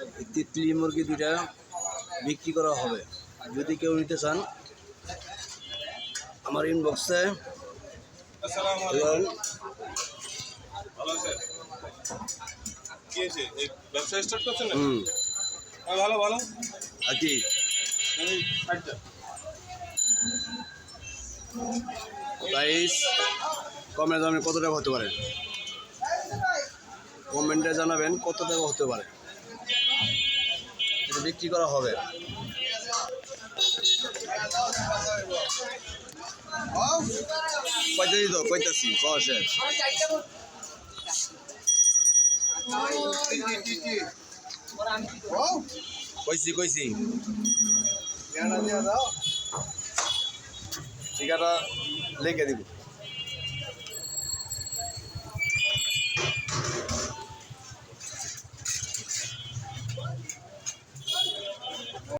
এই তিতলি মুরগি দুইটা বিক্রি করা হবে। যদি কেউ নিতে চান আমার ইনবক্সে আসসালামু আলাইকুম। ভালো আছেন? কি হয়েছে? এই ব্যবসা স্টার্ট করছেন না? হ্যাঁ, ভালো ভালো। আর কি এই ষাটটা। প্রাইস কমে দামে কত টাকা হতে পারে? কমেন্টে জানাবেন কত টাকা হতে পারে। এটা বিক্রি করা হবে। কয়তাছি তো কইতাছি শেষ। কইছি ঠিকানা লিখে দিব।